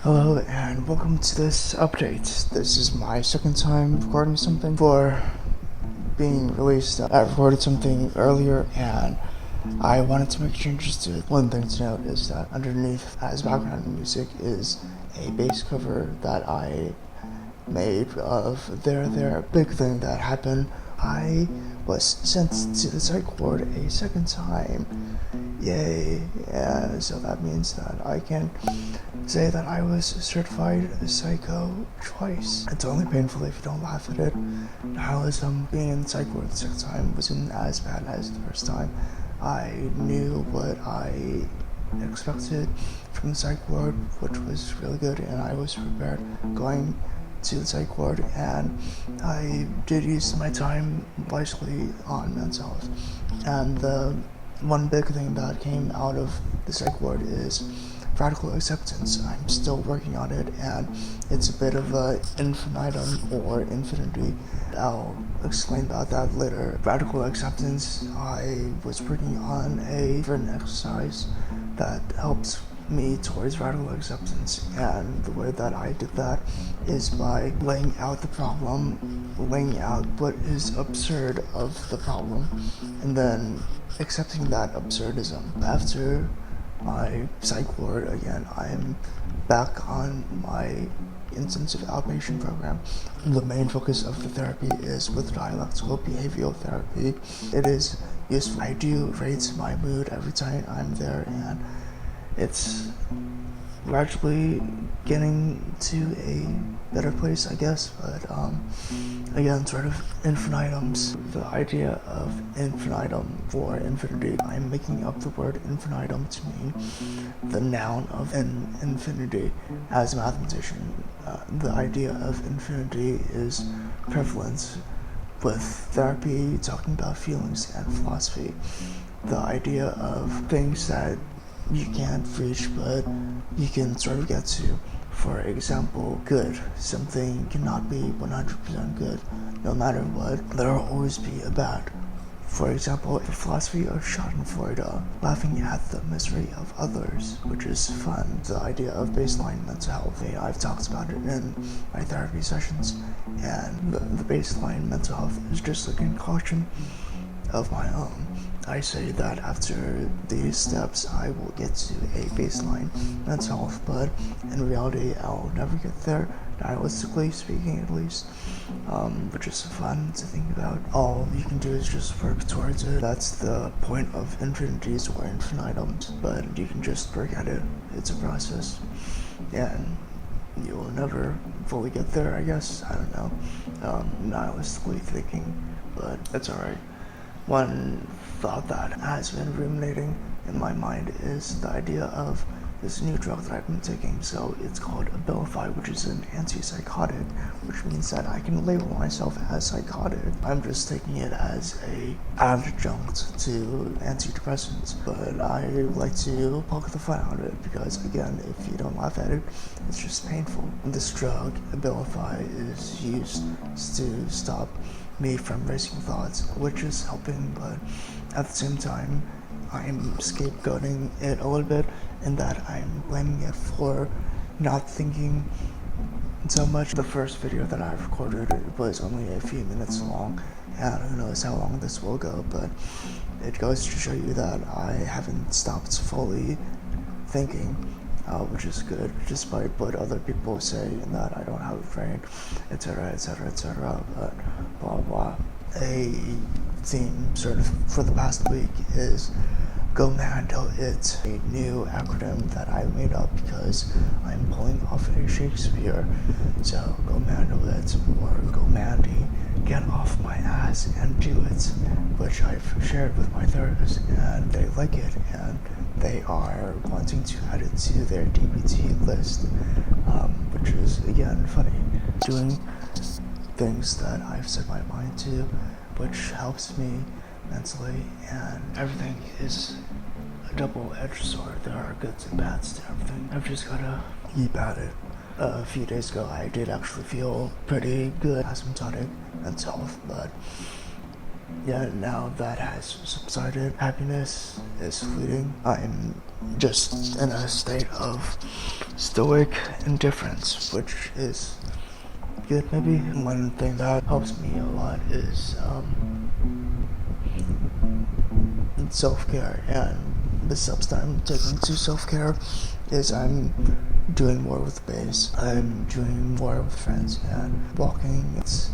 Hello and welcome to this update. This is my second time recording something for being released. I recorded something earlier and I wanted to make changes to it. One thing to note is that underneath as background music is a bass cover that I made of There. Big thing that happened. I was sent to the psych ward a second time. Yay. Yeah, so that means that I can say that I was certified psycho twice. It's only painful if you don't laugh at it. Nihilism, being in the psych ward the second time wasn't as bad as the first time. I knew what I expected from the psych ward, which was really good, and I was prepared going to the psych ward, and I did use my time wisely on mental health. And the one big thing that came out of the psych ward is radical acceptance. I'm still working on it, and it's a bit of a infinitum or infinity. I'll explain about that later. Radical acceptance, I was working on a different exercise that helps me towards radical acceptance, and the way that I did that is by laying out the problem, laying out what is absurd of the problem, and then accepting that absurdism. After my psych ward, again, I'm back on my intensive outpatient program. The main focus of the therapy is with dialectical behavioral therapy. It is useful. I do rate my mood every time I'm there, and it's gradually getting to a better place, I guess, but again, sort of infinitums. The idea of infinitum or infinity, I'm making up the word infinitum to mean the noun of infinity. As a mathematician, the idea of infinity is prevalent with therapy, talking about feelings, and philosophy. The idea of things that you can't reach but you can sort of get to. For example, good. Something cannot be 100% good. No matter what, there will always be a bad. For example, the philosophy of Schadenfreude, laughing at the misery of others, which is fun. The idea of baseline mental health. I've talked about it in my therapy sessions, and the baseline mental health is just a concoction of my own. I say that after these steps I will get to a baseline mental health, but in reality I'll never get there, nihilistically speaking at least, which is fun to think about. All you can do is just work towards it. That's the point of infinities or infinitums, but you can just work at it. It's a process, and you will never fully get there, I guess. I don't know, nihilistically thinking, but that's alright. One thought that has been ruminating in my mind is the idea of this new drug that I've been taking. So it's called Abilify, which is an antipsychotic, which means that I can label myself as psychotic. I'm just taking it as a adjunct to antidepressants, but I like to poke the fun out of it because, again, if you don't laugh at it, it's just painful. This drug, Abilify, is used to stop me from racing thoughts, which is helping, but at the same time I'm scapegoating it a little bit in that I'm blaming it for not thinking so much. The first video that I recorded, it was only a few minutes long, and who knows how long this will go, but it goes to show you that I haven't stopped fully thinking, which is good, despite what other people say, and that I don't have a brain, etc., but blah blah. A theme sort of for the past week is GOMANDo. It's a new acronym that I made up because I'm pulling off a Shakespeare. So GOMANDo it, or GOMANDi, get off my ass and do it, which I've shared with my therapist, and they like it, and they are wanting to add it to their DBT list, which is, again, funny. Doing things that I've set my mind to, which helps me mentally, and everything is a double-edged sword. There are goods and bads to everything. I've just gotta keep at it. A few days ago, I did actually feel pretty good, asymptotic mental health, but Yeah, now that has subsided, happiness is fleeting. I'm just in a state of stoic indifference, which is good maybe. One thing that helps me a lot is self-care, and the steps that I'm taking to self-care is I'm doing more with bass. I'm doing more with friends and walking. It's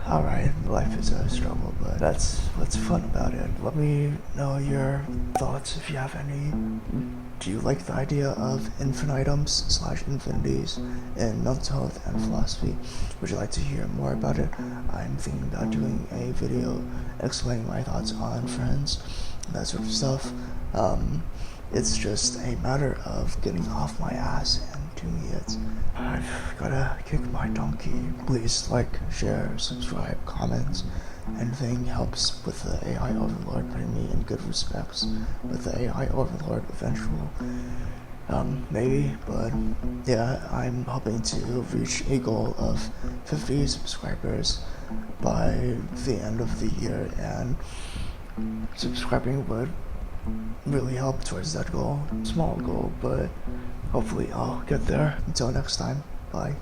alright, life is a struggle, but that's what's fun about it. Let me know your thoughts if you have any. Do you like the idea of infinitums / infinities in mental health and philosophy? Would you like to hear more about it? I'm thinking about doing a video explaining my thoughts on friends, that sort of stuff. It's just a matter of getting off my ass and doing it. I've gotta kick my donkey. Please like, share, subscribe, comment. Anything helps with the AI overlord, putting me in good respects with the AI overlord eventual. Maybe, but yeah, I'm hoping to reach a goal of 50 subscribers by the end of the year, and subscribing would really help towards that goal. Small goal, but hopefully I'll get there. Until next time, bye.